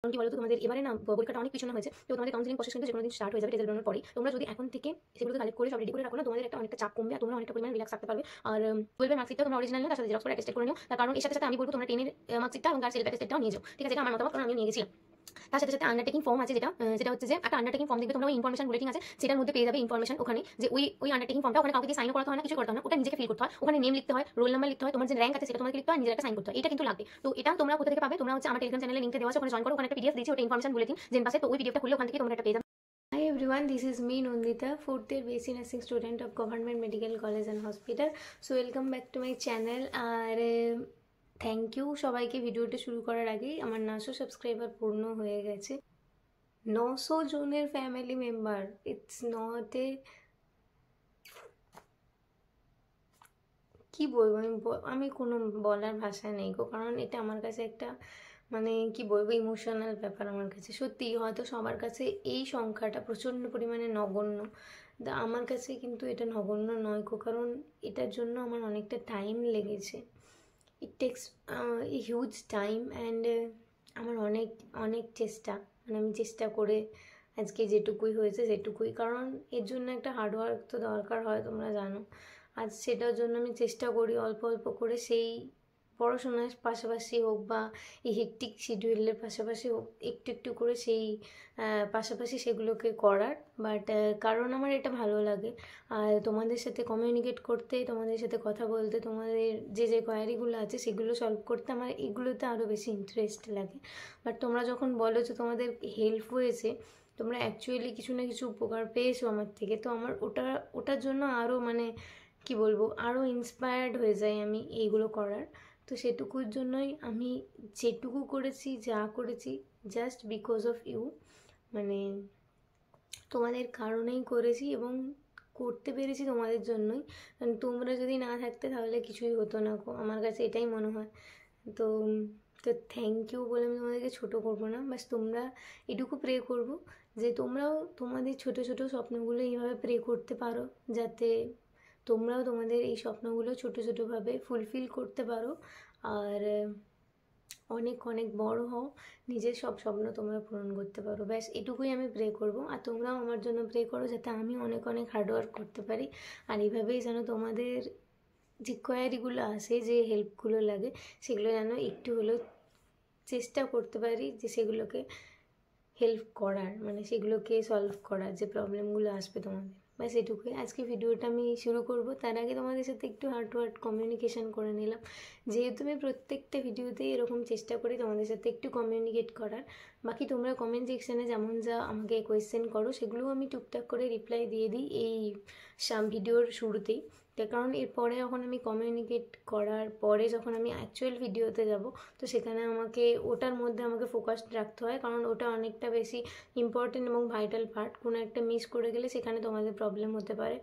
কারণ কি বলতো তোমাদের এবারে না পরীক্ষাটা অনেক পিছনে হয়েছে, তো তোমাদের কাউন্সিলিং প্রসেস কিন্তু যেকোনো দিন স্টার্ট হয়ে যাবে রেজাল্ট বেরোনোর পরেই। তোমরা যদি এখন থেকে সেগুলোকে কালেক্ট করে সব রেডি করে রাখো না, তোমাদের একটা অনেকটা চাপ কমবে আর তোমরা অনেকটা পরিমাণে রিল্যাক্স থাকতে পারবে। আর 12 এর মার্কশিটটা তোমরা অরিজিনাল নিও, তার সাথে জেরক্স করে অ্যাটেস্টেড করে নিও। তার কারণ এর সাথে সাথে আমি বলবো তোমরা 10 এর মার্কশিটটা এবং তার সেলফ অ্যাটেস্টেডটাও নিয়ে যাও, ঠিক আছে? এটা আমার মতামত, কারণ আমি নিয়ে গেছিলাম। তার সাথে সাথে আন্ডারটেকিং ফর্ম আছে, যেটা হচ্ছে যে একটা আন্ডারটেকিং ফর্ম দেখবে তোমরা, ওই ইনফরমেশন বুলেটিন আছে সেটার মধ্যে পেয়ে যাবে ইনফরমেশন ওখানে, যে ওই আন্ডারটেকিং ফর্মটা ওখানে কাউকে দিয়ে সাইন করতে হয় না, কিছু করতে হয় না, ওটা নিজেকে ফিল করতে হয়। ওখানে নেম লিখতে হয়, রোল নাম্বার লিখতে হয়, তোমার যে র্যাঙ্ক আছে সেটা তোমাকে লিখতে হয়, নিজের একটা সাইন করতে হয়। এটা কিন্তু লাগবে। তো এটা তোমরা কোথা থেকে পাবে? তোমরা হচ্ছে আমার টেলিগ্রাম চ্যানেলে লিংকটা দেওয়া আছে, ওখানে জয়েন করো। ওখানে একটা পিডিএফ দিয়েছি, ওটা ইনফরমেশন বুলেটিন জেন পাশে, তো ওই পিডিএফটা খুললে ওখান থেকে তোমরা এটা পেয়ে যাবে। Hi everyone, this is me Nandita, fourth year BSc Nursing student of Government Medical College and Hospital. So welcome back to my channel. আর থ্যাংক ইউ সবাইকে। ভিডিওটা শুরু করার আগেই আমার 900 সাবস্ক্রাইবার পূর্ণ হয়ে গেছে। 900 জনের family member, it's not a, কি বলবো আমি কোনো বলার ভাষা নেই গো, কারণ এটা আমার কাছে একটা মানে কি বলবো ইমোশনাল ব্যাপার আমার কাছে। সত্যি হয়তো সবার কাছে এই সংখ্যাটা প্রচণ্ড পরিমাণে নগণ্য, আমার কাছে কিন্তু এটা নগণ্য নয় গো, কারণ এটার জন্য আমার অনেকটা টাইম লেগেছে। It takes huge time and আমার অনেক অনেক চেষ্টা, মানে আমি চেষ্টা করে আজকে যেটুকুই হয়েছে সেটুকুই, কারণ এর জন্য একটা হার্ডওয়ার্ক তো দরকার হয়, তোমরা জানো। আজ সেটার জন্য আমি চেষ্টা করি অল্প অল্প করে, সেই পড়াশোনার পাশাপাশি হোক বা এই হেকটিক শিডিউলের পাশাপাশি হোক, একটু একটু করে সেই পাশাপাশি সেগুলোকে করার। বাট কারণ আমার এটা ভালো লাগে, আর তোমাদের সাথে কমিউনিকেট করতে, তোমাদের সাথে কথা বলতে, তোমাদের যে কোয়ারিগুলো আছে সেগুলো সলভ করতে আমার এগুলোতে আরও বেশি ইন্টারেস্ট লাগে। বাট তোমরা যখন বলো যে তোমাদের হেল্প হয়েছে, তোমরা অ্যাকচুয়ালি কিছু না কিছু উপকার পেয়েছো আমার থেকে, তো আমার ওটার জন্য আরও মানে কি বলবো, আরও ইন্সপায়ার্ড হয়ে যাই আমি এইগুলো করার। তো সেটুকুর জন্যই আমি যেটুকু করেছি, যা করেছি, জাস্ট বিকজ অফ ইউ, মানে তোমাদের কারণেই করেছি এবং করতে পেরেছি তোমাদের জন্যই। কারণ তোমরা যদি না থাকতে তাহলে কিছুই হতো না গো, আমার কাছে এটাই মনে হয়। তো তো থ্যাংক ইউ বলে আমি তোমাদেরকে ছোটো করবো না, বাস তোমরা এটুকু প্রে করবো যে তোমরাও তোমাদের ছোটো ছোটো স্বপ্নগুলো এইভাবে প্রে করতে পারো, যাতে তোমরাও তোমাদের এই স্বপ্নগুলো ছোটো ছোটোভাবে ফুলফিল করতে পারো আর অনেক অনেক বড় হও, নিজের সব স্বপ্ন তোমরা পূরণ করতে পারো। ব্যাস এটুকুই আমি প্রে করব। আর তোমরাও আমার জন্য প্রে করো যাতে আমি অনেক অনেক হার্ডওয়ার্ক করতে পারি, আর এইভাবেই যেন তোমাদের যে কোয়ারিগুলো আসে, যে হেল্পগুলো লাগে, সেগুলো যেন একটু হলেও চেষ্টা করতে পারি যে সেগুলোকে হেল্প করার, মানে সেগুলোকে সলভ করার, যে প্রবলেমগুলো আসবে তোমাদের। ব্যাস এটুকুই। আজকে ভিডিওটা আমি শুরু করব, তার আগে তোমাদের সাথে একটু হার্ট টু হার্ট কমিউনিকেশান করে নিলাম, যেহেতু আমি প্রত্যেকটা ভিডিওতেই এরকম চেষ্টা করি তোমাদের সাথে একটু কমিউনিকেট করার। বাকি তোমরা কমেন্ট সেকশানে যেমন যা আমাকে কোয়েশ্চেন করো সেগুলোও আমি টুকটাক করে রিপ্লাই দিয়ে দিই এই ভিডিওর শুরুতেই। তার কারণ এরপরে যখন আমি কমিউনিকেট করার পরে যখন আমি অ্যাকচুয়াল ভিডিওতে যাব, তো সেখানে আমাকে ওটার মধ্যে আমাকে ফোকাস রাখতে হয়, কারণ ওটা অনেকটা বেশি ইম্পর্টেন্ট এবং ভাইটাল পার্ট। কোনো একটা মিস করে গেলে সেখানে তোমাদের প্রবলেম হতে পারে,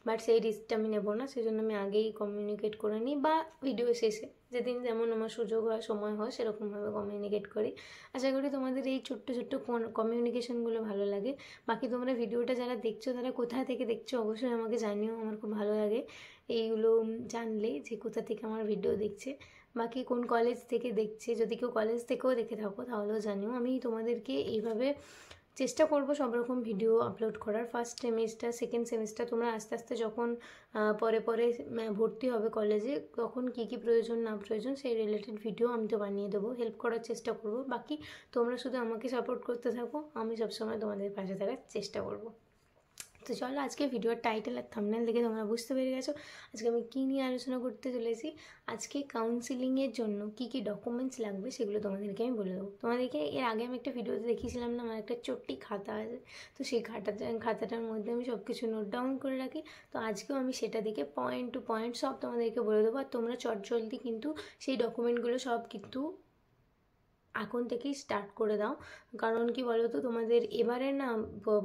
বাট সেই রিস্কটা আমি নেবো না, সেজন্য আমি আগেই কমিউনিকেট করে নিই, বা ভিডিও শেষে যেদিন যেমন আমার সুযোগ হয়, সময় হয়, সেরকমভাবে কমিউনিকেট করি। আশা করি তোমাদের এই ছোট্ট ছোট্ট কমিউনিকেশনগুলো ভালো লাগে। বাকি তোমরা ভিডিওটা যারা দেখছো তারা কোথা থেকে দেখছো অবশ্যই আমাকে জানিও, আমার খুব ভালো লাগে এইগুলো জানলে যে কোথা থেকে আমার ভিডিও দেখছে, বাকি কোন কলেজ থেকে দেখছে। যদি কেউ কলেজ থেকেও দেখে থাকো তাহলেও জানিও। আমি তোমাদেরকে এইভাবে চেষ্টা করব সব রকম ভিডিও আপলোড করার। ফার্স্ট সেমিস্টার, সেকেন্ড সেমিস্টার, তোমরা আস্তে আস্তে যখন পরে পরে ভর্তি হবে কলেজে, তখন কী কী প্রয়োজন না প্রয়োজন সেই রিলেটেড ভিডিও আমি তো বানিয়ে দেবো, হেল্প করার চেষ্টা করব। বাকি তোমরা শুধু আমাকে সাপোর্ট করতে থাকো, আমি সবসময় তোমাদের পাশে থাকার চেষ্টা করব। তো চলো, আজকে ভিডিওর টাইটেল আর থাম্বনেল দেখে তোমরা বুঝতে পেরে গেছো আজকে আমি কী নিয়ে আলোচনা করতে চলেছি। আজকে কাউন্সিলিংয়ের জন্য কী কী ডকুমেন্টস লাগবে সেগুলো তোমাদেরকে আমি বলে দেবো। তোমাদেরকে এর আগে আমি একটা ভিডিওতে দেখিয়েছিলাম না, আমার একটা ছোট্টি খাতা আছে, তো সেই খাতাটার মধ্যে আমি সব কিছু নোট ডাউন করে রাখি। তো আজকেও আমি সেটা দেখে পয়েন্ট টু পয়েন্ট সব তোমাদেরকে বলে দেবো, আর তোমরা চটজলদি কিন্তু সেই ডকুমেন্টগুলো সব কিন্তু এখন থেকেই স্টার্ট করে দাও। কারণ কি বলো তো, তোমাদের এবারে না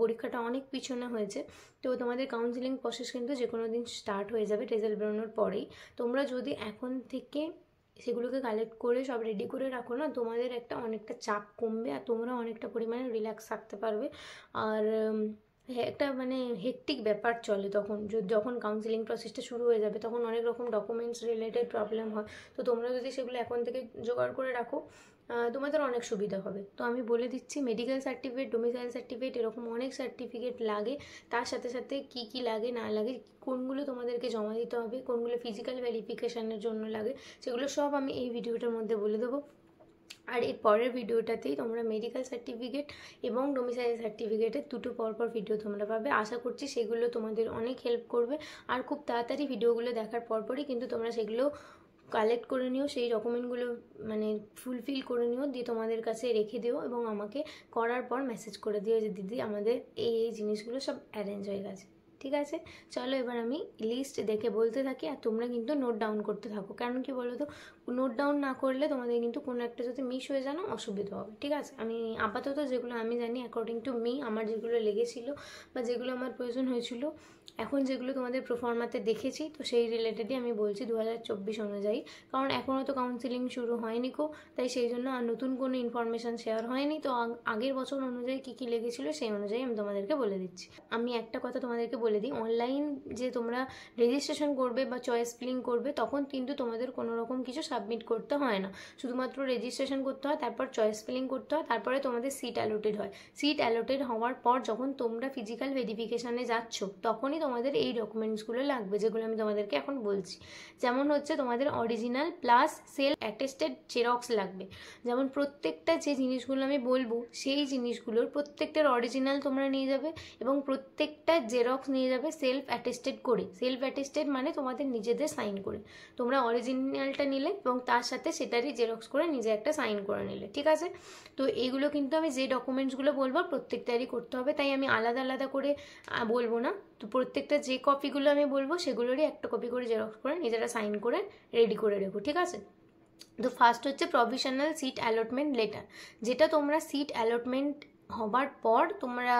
পরীক্ষাটা অনেক পিছনে হয়েছে, তো তোমাদের কাউন্সিলিং প্রসেস কিন্তু যে কোনো দিন স্টার্ট হয়ে যাবে রেজাল্ট বেরোনোর পরেই। তোমরা যদি এখন থেকে সেগুলোকে কালেক্ট করে সব রেডি করে রাখো না, তোমাদের একটা অনেকটা চাপ কমবে আর তোমরা অনেকটা পরিমাণে রিল্যাক্স থাকতে পারবে। আর একটা মানে হেকটিক ব্যাপার চলে তখন, যখন কাউন্সিলিং প্রসেসটা শুরু হয়ে যাবে তখন অনেক রকম ডকুমেন্টস রিলেটেড প্রবলেম হয়। তো তোমরা যদি সেগুলো এখন থেকে জোগাড় করে রাখো, তোমাদের অনেক সুবিধা হবে। তো আমি বলে দিচ্ছি, মেডিকেল সার্টিফিকেট, ডোমিসাইল সার্টিফিকেট, এরকম অনেক সার্টিফিকেট লাগে। তার সাথে সাথে কি কি লাগে না লাগে, কোনগুলো তোমাদেরকে জমা দিতে হবে, কোনগুলো ফিজিক্যাল ভেরিফিকেশানের জন্য লাগে, সেগুলো সব আমি এই ভিডিওটার মধ্যে বলে দেবো। আর এর পরের ভিডিওটাতেই তোমরা মেডিকেল সার্টিফিকেট এবং ডোমিসাইল সার্টিফিকেটের দুটো পরপর ভিডিও তোমরা পাবে। আশা করছি সেগুলো তোমাদের অনেক হেল্প করবে। আর খুব তাড়াতাড়ি ভিডিওগুলো দেখার পরপরই কিন্তু তোমরা সেগুলো কালেক্ট করে নিও, সেই ডকুমেন্টগুলো মানে ফুলফিল করে নিও, দিয়ে তোমাদের কাছে রেখে দিও এবং আমাকে করার পর মেসেজ করে দিও যে দিদি আমাদের এই জিনিসগুলো সব অ্যারেঞ্জ হয়ে গেছে। ঠিক আছে, চলো এবার আমি লিস্ট দেখে বলতে থাকি আর তোমরা কিন্তু নোট ডাউন করতে থাকো। কারণ কি বলো তো, নোট ডাউন না করলে তোমাদের কিন্তু কোনো একটা যদি মিস হয়ে জানো অসুবিধা হবে। ঠিক আছে, আমি আপাতত যেগুলো আমি জানি অ্যাকর্ডিং টু মি, আমার যেগুলো লেগেছিল বা যেগুলো আমার প্রয়োজন হয়েছিল, এখন যেগুলো তোমাদের প্রোফর্মাতে দেখেছি, তো সেই রিলেটেডই আমি বলছি 2024 অনুযায়ী। কারণ এখনও তো কাউন্সিলিং শুরু হয়নি কো, তাই সেই জন্য আর নতুন কোনো ইনফরমেশান শেয়ার হয়নি। তো আগের বছর অনুযায়ী কী কী লেগেছিলো সেই অনুযায়ী আমি তোমাদেরকে বলে দিচ্ছি। আমি একটা কথা তোমাদেরকে বলে দিই, অনলাইন যে তোমরা রেজিস্ট্রেশন করবে বা চয়েস ফিলিং করবে, তখন কিন্তু তোমাদের কোনো রকম কিছু সাবমিট করতে হয় না। শুধুমাত্র রেজিস্ট্রেশন করতে হয়, তারপর চয়েস ফিলিং করতে হয়, তারপরে তোমাদের সিট অ্যালোটেড হয়। সিট অ্যালোটেড হওয়ার পর যখন তোমরা ফিজিক্যাল ভেরিফিকেশানে যাচ্ছ, তখনই তোমাদের এই ডকুমেন্টসগুলো লাগবে, যেগুলো আমি তোমাদেরকে এখন বলছি। যেমন হচ্ছে তোমাদের original plus self attested xerox লাগবে। যেমন প্রত্যেকটা যে জিনিসগুলো আমি বলবো, সেই জিনিসগুলোর প্রত্যেকটার অরিজিনাল তোমরা নিয়ে যাবে এবং প্রত্যেকটা জেরক্স নিয়ে যাবে সেলফ অ্যাটেস্টেড করে। সেলফ অ্যাটেস্টেড মানে তোমাদের নিজেদের সাইন করে। তোমরা অরিজিনালটা নিলে এবং তার সাথে সেটারই জেরক্স করে নিজে একটা সাইন করে নিলে। ঠিক আছে, তো এইগুলো কিন্তু আমি যে ডকুমেন্টসগুলো বলবো প্রত্যেকটারই করতে হবে, তাই আমি আলাদা আলাদা করে বলবো না। তো প্রত্যেকটা যে কপিগুলো আমি বলবো সেগুলোরই একটা কপি করে জেরক্স করে নিজেরা সাইন করে রেডি করে রেখো। ঠিক আছে, তো ফার্স্ট হচ্ছে প্রভিশনাল সিট অ্যালটমেন্ট লেটার, যেটা তোমরা সিট অ্যালটমেন্ট হবার পর তোমরা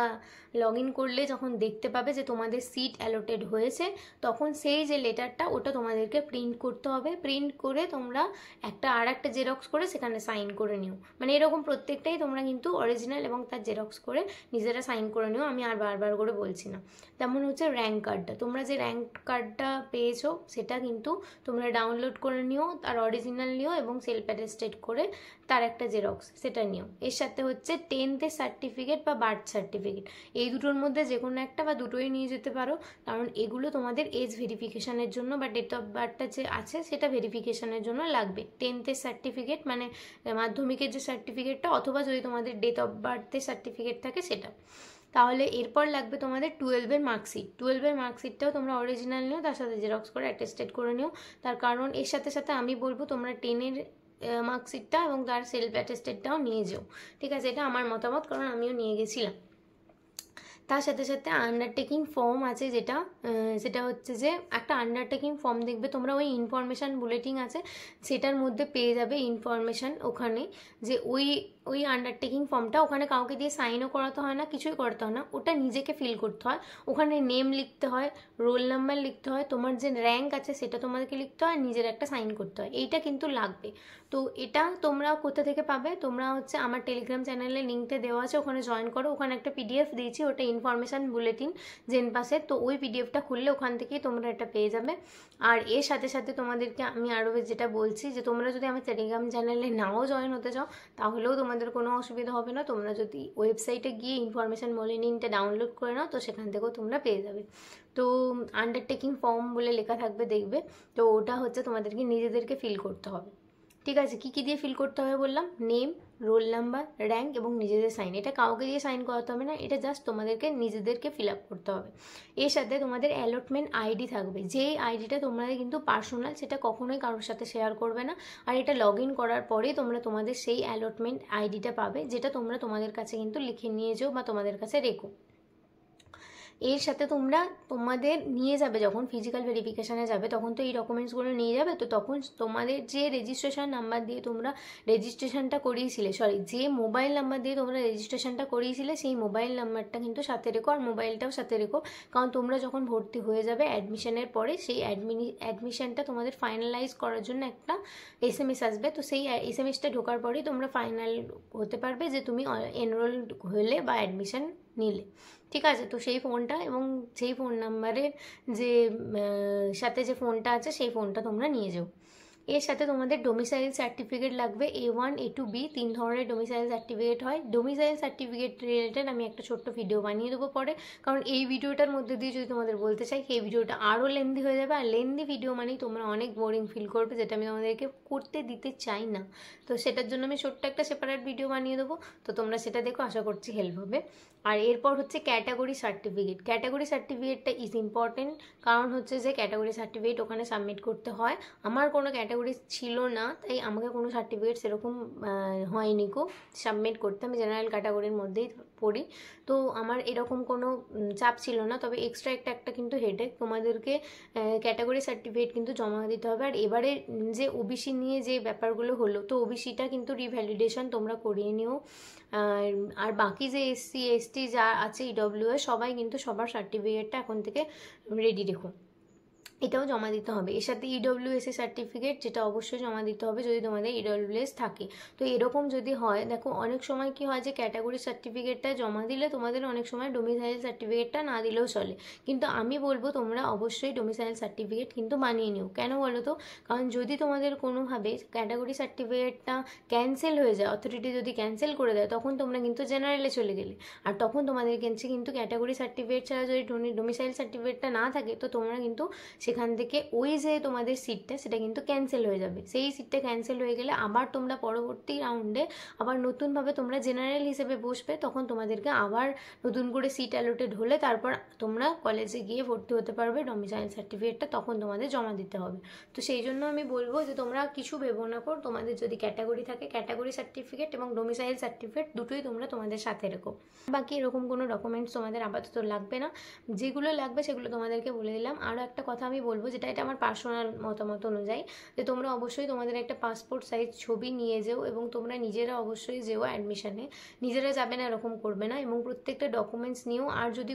লগ ইন করলে যখন দেখতে পাবে যে তোমাদের সিট অ্যালোটেড হয়েছে, তখন সেই যে লেটারটা ওটা তোমাদেরকে প্রিন্ট করতে হবে। প্রিন্ট করে তোমরা একটা জেরক্স করে সেখানে সাইন করে নিও। মানে এরকম প্রত্যেকটাই তোমরা কিন্তু অরিজিনাল এবং তার জেরক্স করে নিজেরা সাইন করে নিও, আমি আর বারবার করে বলছি না। তেমন হচ্ছে র্যাঙ্ক কার্ডটা, তোমরা যে র্যাঙ্ক কার্ডটা পেয়েছো সেটা কিন্তু তোমরা ডাউনলোড করে নিও, তার অরিজিনাল নিও এবং সেলফ অ্যাটেস্টেড করে তার একটা জেরক্স সেটা নিও। এর সাথে হচ্ছে 10th সার্টিফিকেট বা বার্থ সার্টিফিকেট, এই দুটোর মধ্যে যে কোনো একটা বা দুটোই নিয়ে যেতে পারো। কারণ এগুলো তোমাদের এজ ভেরিফিকেশানের জন্য বা ডেট অফ বার্থটা যে আছে সেটা ভেরিফিকেশানের জন্য লাগবে। 10th সার্টিফিকেট মানে মাধ্যমিকের যে সার্টিফিকেটটা, অথবা যদি তোমাদের ডেট অফ বার্থের সার্টিফিকেট থাকে সেটা। তাহলে এরপর লাগবে তোমাদের 12-এর মার্কশিট। 12-এর মার্কশিটটাও তোমরা অরিজিনাল নিও, তার সাথে জেরক্স করে অ্যাটেস্টেড করে নিও। তার কারণ এর সাথে সাথে আমি বলবো তোমরা 10-এর মার্কশিটটা এবং তার সেলফ অ্যাটেস্টেডটাও নিয়ে যেও। ঠিক আছে, এটা আমার মতামত, কারণ আমিও নিয়ে গেছিলাম। তার সাথে সাথে আন্ডারটেকিং ফর্ম আছে, যেটা হচ্ছে যে একটা আন্ডারটেকিং ফর্ম দেখবে তোমরা, ওই ইনফরমেশান বুলেটিন আছে সেটার মধ্যে পেয়ে যাবে ইনফরমেশান ওখানে, যে ওই আন্ডারটেকিং ফর্মটা ওখানে কাউকে দিয়ে সাইনও করাতে হয় না, কিছুই করতে হয় না, ওটা নিজেকে ফিল করতে হয়। ওখানে নেম লিখতে হয়, রোল নাম্বার লিখতে হয়, তোমার যে র্যাঙ্ক আছে সেটা তোমাদেরকে লিখতে হয়, নিজের একটা সাইন করতে হয়। এইটা কিন্তু লাগবে। তো এটা তোমরা কোথা থেকে পাবে, তোমরা হচ্ছে আমার টেলিগ্রাম চ্যানেলে লিঙ্কটা দেওয়া আছে, ওখানে জয়েন করো। ওখানে একটা পিডিএফ দিয়েছি, ওটা ইনফরমেশান বুলেটিন জেনপাসের, তো ওই পিডিএফটা খুললে ওখান থেকেই তোমরা এটা পেয়ে যাবে। আর এর সাথে সাথে তোমাদেরকে আমি আরও যেটা বলছি, যে তোমরা যদি আমার টেলিগ্রাম চ্যানেলে নাও জয়েন হতে চাও তাহলেও তোমাদের কোনো অসুবিধা হবে না। তোমরা যদি ওয়েবসাইটে গিয়ে ইনফরমেশান বুলেটিনটা ডাউনলোড করে নাও, তো সেখান থেকেও তোমরা পেয়ে যাবে। তো আন্ডারটেকিং ফর্ম বলে লেখা থাকবে দেখবে, তো ওটা হচ্ছে তোমাদেরকে নিজেদেরকে ফিল করতে হবে। ঠিক আছে, কী কী দিয়ে ফিল করতে হবে বললাম, নেম, রোল নাম্বার, র্যাঙ্ক এবং নিজেদের সাইন। এটা কাউকে দিয়ে সাইন করাতে হবে না, এটা জাস্ট তোমাদেরকে নিজেদেরকে ফিল আপ করতে হবে। এর সাথে তোমাদের অ্যালটমেন্ট আইডি থাকবে, যেই আইডিটা তোমাদের কিন্তু পার্সোনাল, সেটা কখনোই কারোর সাথে শেয়ার করবে না। আর এটা লগ ইন করার পরেই তোমরা তোমাদের সেই অ্যালটমেন্ট আইডিটা পাবে, যেটা তোমরা তোমাদের কাছে কিন্তু লিখে নিয়ে যাও বা তোমাদের কাছে রেখো। এর সাথে তোমরা তোমাদের নিয়ে যাবে যখন ফিজিক্যাল ভেরিফিকেশানে যাবে, তখন তো এই ডকুমেন্টসগুলো নিয়ে যাবে। তো তখন তোমাদের যে রেজিস্ট্রেশন নাম্বার দিয়ে তোমরা রেজিস্ট্রেশনটা করিয়েছিলে, যে মোবাইল নাম্বার দিয়ে তোমরা রেজিস্ট্রেশনটা করিয়েছিলে, সেই মোবাইল নাম্বারটা কিন্তু সাথে রেখো, আর মোবাইলটাও সাথে রেখো। কারণ তোমরা যখন ভর্তি হয়ে যাবে অ্যাডমিশনের পরে, সেই অ্যাডমিশনটা তোমাদের ফাইনালাইজ করার জন্য একটা SMS আসবে। তো সেই SMS-টা ঢোকার পরেই তোমরা ফাইনাল হতে পারবে যে তুমি এনরোলড হলে বা অ্যাডমিশন নিলে। ঠিক আছে, তো সেই ফোনটা এবং সেই ফোন নাম্বারের যে সাথে যে ফোনটা আছে সেই ফোনটা তোমরা নিয়ে যাও। এর সাথে তোমাদের ডোমিসাইল সার্টিফিকেট লাগবে, A1 A2 B 3 ধরনের ডোমিসাইল সার্টিফিকেট হয়। ডোমিসাইল সার্টিফিকেট রিলেটেড আমি একটা ছোট্ট ভিডিও বানিয়ে দেবো পরে, কারণ এই ভিডিওটার মধ্যে দিয়ে যদি তোমাদের বলতে চাই এই ভিডিওটা আরও লেন্দি হয়ে যাবে, আর লেন্দি ভিডিও মানেই তোমরা অনেক বোরিং ফিল করবে, যেটা আমি তোমাদেরকে করতে দিতে চাই না। তো সেটার জন্য আমি ছোট্ট একটা সেপারেট ভিডিও বানিয়ে দেবো, তো তোমরা সেটা দেখো, আশা করছি হেল্প হবে। আর এরপর হচ্ছে ক্যাটাগরি সার্টিফিকেট। ক্যাটাগরি সার্টিফিকেটটা ইজ ইম্পর্টেন্ট, কারণ হচ্ছে যে ক্যাটাগরি সার্টিফিকেট ওখানে সাবমিট করতে হয়। আমার কোনো ক্যাটাগরি ছিল না, তাই আমাকে কোনো সার্টিফিকেট সেরকম হয়নি কো সাবমিট করতে। আমি জেনারেল ক্যাটাগরির মধ্যেই পড়ি, তো আমার এরকম কোনো চাপ ছিল না। তবে এক্সট্রা একটা কিন্তু হেডেক, তোমাদেরকে ক্যাটাগরি সার্টিফিকেট কিন্তু জমা দিতে হবে। আর এবারে যে ওবিসি নিয়ে যে ব্যাপারগুলো হলো, তো ওবিসিটা কিন্তু রিভ্যালিডেশন তোমরা করিয়ে নিও। আর বাকি যে SC ST যা আছে EWS সবাই কিন্তু সবার সার্টিফিকেটটা এখন থেকে রেডি রেখো, এটাও জমা দিতে হবে। এর সাথে EWS সার্টিফিকেট, যেটা অবশ্যই জমা দিতে হবে যদি তোমাদের EWS থাকে। তো এরকম যদি হয়, দেখো অনেক সময় কি হয় যে ক্যাটাগরি সার্টিফিকেটটা জমা দিলে তোমাদের অনেক সময় ডোমিসাইল সার্টিফিকেটটা না দিলেও চলে, কিন্তু আমি বলবো তোমরা অবশ্যই ডোমিসাইল সার্টিফিকেট কিন্তু বানিয়ে নিও। কেন বলো তো? কারণ যদি তোমাদের কোনোভাবে ক্যাটাগরি সার্টিফিকেটটা ক্যান্সেল হয়ে যায়, অথরিটি যদি ক্যান্সেল করে দেয়, তখন তোমরা কিন্তু জেনারেলে চলে গেলে, আর তখন তোমাদের কাছে কিন্তু ক্যাটাগরি সার্টিফিকেট ছাড়া যদি ডোমিসাইল সার্টিফিকেটটা না থাকে, তো তোমরা কিন্তু সেখান থেকে ওই যে তোমাদের সিটটা সেটা কিন্তু ক্যান্সেল হয়ে যাবে। সেই সিটটা ক্যান্সেল হয়ে গেলে আবার তোমরা পরবর্তী রাউন্ডে আবার নতুনভাবে তোমরা জেনারেল হিসেবে বসবে, তখন তোমাদেরকে আবার নতুন করে সিট অ্যালোটেড হলে তারপর তোমরা কলেজে গিয়ে ভর্তি হতে পারবে। ডোমিসাইল সার্টিফিকেটটা তখন তোমাদের জমা দিতে হবে। তো সেই জন্য আমি বলবো যে তোমরা কিছু ভেবো না কর, তোমাদের যদি ক্যাটাগরি থাকে ক্যাটাগরি সার্টিফিকেট এবং ডোমিসাইল সার্টিফিকেট দুটোই তোমরা তোমাদের সাথে রেখো। বাকি এরকম কোনো ডকুমেন্টস তোমাদের আপাতত লাগবে না, যেগুলো লাগবে সেগুলো তোমাদেরকে বলে দিলাম। আরও একটা কথা আমি বলবো, যেটা এটা আমার পার্সোনাল মতামত অনুযায়ী, যে তোমরা অবশ্যই তোমাদের একটা পাসপোর্ট সাইজ ছবি নিয়ে যেও, এবং তোমরা নিজেরা অবশ্যই যেও অ্যাডমিশনে, নিজেরা যাবে না এরকম করবে না, এবং প্রত্যেকটা ডকুমেন্টস নিও। আর যদি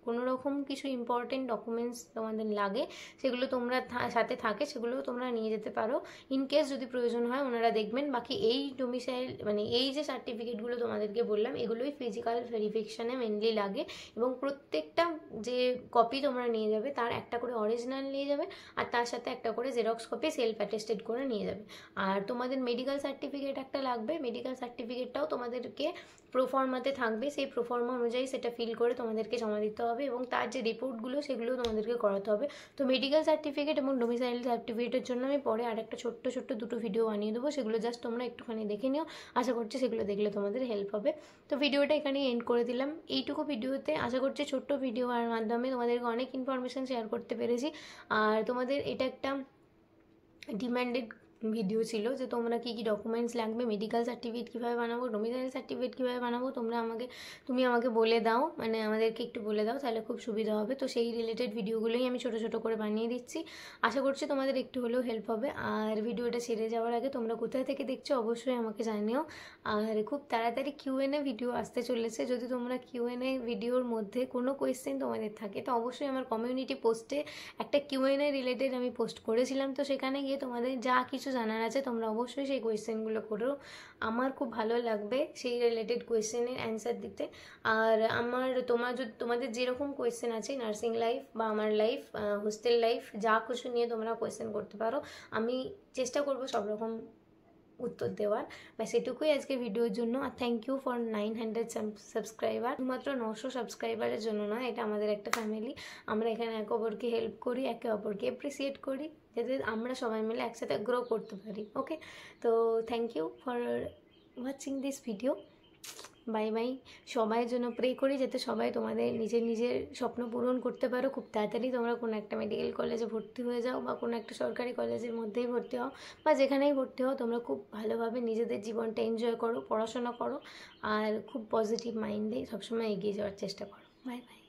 কোনো রকম কিছু ইম্পর্টেন্ট ডকুমেন্টস তোমাদের লাগে, সেগুলো তোমরা সাথে থাকে, সেগুলোও তোমরা নিয়ে যেতে পারো, ইনকেস যদি প্রয়োজন হয় ওনারা দেখবেন। বাকি এই ডোমিসাইল মানে এই যে সার্টিফিকেটগুলো তোমাদেরকে বললাম, এগুলোই ফিজিক্যাল ভেরিফিকেশানে মেনলি লাগে, এবং প্রত্যেকটা যে কপি তোমরা নিয়ে যাবে তার একটা করে অরিজিনাল নিয়ে যাবে, আর তার সাথে একটা করে জেরক্স কপি সেলফ অ্যাটেস্টেড করে নিয়ে যাবে। আর তোমাদের মেডিকেল সার্টিফিকেট একটা লাগবে, মেডিকেল সার্টিফিকেটটাও তোমাদেরকে প্রোফর্মাতে থাকবে, সেই প্রোফর্মা অনুযায়ী সেটা ফিল করে তোমাদেরকে জমা দিতে হবে, এবং তার যে রিপোর্টগুলো সেগুলো তোমাদেরকে করাতে হবে। তো মেডিকেল সার্টিফিকেট এবং ডোমিসাইল সার্টিফিকেটের জন্য আমি পরে আর একটা ছোট্ট দুটো ভিডিও বানিয়ে দেবো, সেগুলো জাস্ট তোমরা একটুখানি দেখে নিও, আশা করছি সেগুলো দেখলে তোমাদের হেল্প হবে। তো ভিডিওটা এখানেই এন্ড করে দিলাম। এইটুকু ভিডিওতে আশা করছি ছোট্ট ভিডিও আর মাধ্যমে তোমাদেরকে অনেক ইনফরমেশান শেয়ার করতে পেরেছি। আর তোমাদের এটা একটা ডিমান্ডেড ভিডিও ছিল যে তোমরা কী ডকুমেন্টস লাগবে, মেডিকেল সার্টিফিকেট কীভাবে বানাবো, ডোমিসাইল সার্টিফিকেট কীভাবে বানাবো, তুমি আমাকে বলে দাও, মানে আমাদেরকে একটু বলে দাও, তাহলে খুব সুবিধা হবে। তো সেই রিলেটেড ভিডিওগুলোই আমি ছোটো করে বানিয়ে দিচ্ছি, আশা করছি তোমাদের একটু হলেও হেল্প হবে। আর ভিডিওটা ছেড়ে যাওয়ার আগে তোমরা কোথায় থেকে দেখছো অবশ্যই আমাকে জানিও। আর খুব তাড়াতাড়ি Q&A ভিডিও আসতে চলেছে, যদি তোমরা Q&A ভিডিওর মধ্যে কোনো কোয়েশ্চেন তোমাদের থাকে, তো অবশ্যই আমার কমিউনিটি পোস্টে একটা Q&A রিলেটেড আমি পোস্ট করেছিলাম, তো সেখানে গিয়ে তোমাদের যা কিছু জানার আছে তোমরা অবশ্যই সেই কোয়েশ্চেনগুলো করো। আমার খুব ভালো লাগবে সেই রিলেটেড কোয়েশ্চেনের অ্যান্সার দিতে। আর তোমাদের যেরকম কোয়েশ্চেন আছে নার্সিং লাইফ বা আমার লাইফ, হোস্টেল লাইফ, যা কিছু নিয়ে তোমরা কোয়েশ্চেন করতে পারো, আমি চেষ্টা করবো সব রকম উত্তর দেওয়ার। ব্যাস এটুকুই আজকে ভিডিওর জন্য। আর থ্যাংক ইউ ফর 900 সাবস্ক্রাইবার। শুধুমাত্র 900 সাবস্ক্রাইবারের জন্য না, এটা আমাদের একটা ফ্যামিলি, আমরা এখানে একে অপরকে হেল্প করি, একে অপরকে অ্যাপ্রিসিয়েট করি, যাতে আমরা সবাই মিলে একসাথে গ্রো করতে পারি। ওকে, তো thank you for watching this video. Bye bye. সবাইয়ের জন্য প্রে করি যাতে সবাই তোমাদের নিজের স্বপ্ন পূরণ করতে পারো খুব তাড়াতাড়ি। তোমরা কোনো একটা মেডিকেল কলেজে ভর্তি হয়ে যাও, বা কোনো একটা সরকারি কলেজের মধ্যেই ভর্তি হও, বা যেখানেই ভর্তি হও, তোমরা খুব ভালোভাবে নিজেদের জীবনটা এনজয় করো, পড়াশোনা করো, আর খুব পজিটিভ মাইন্ডে সবসময় এগিয়ে যাওয়ার চেষ্টা করো। Bye bye.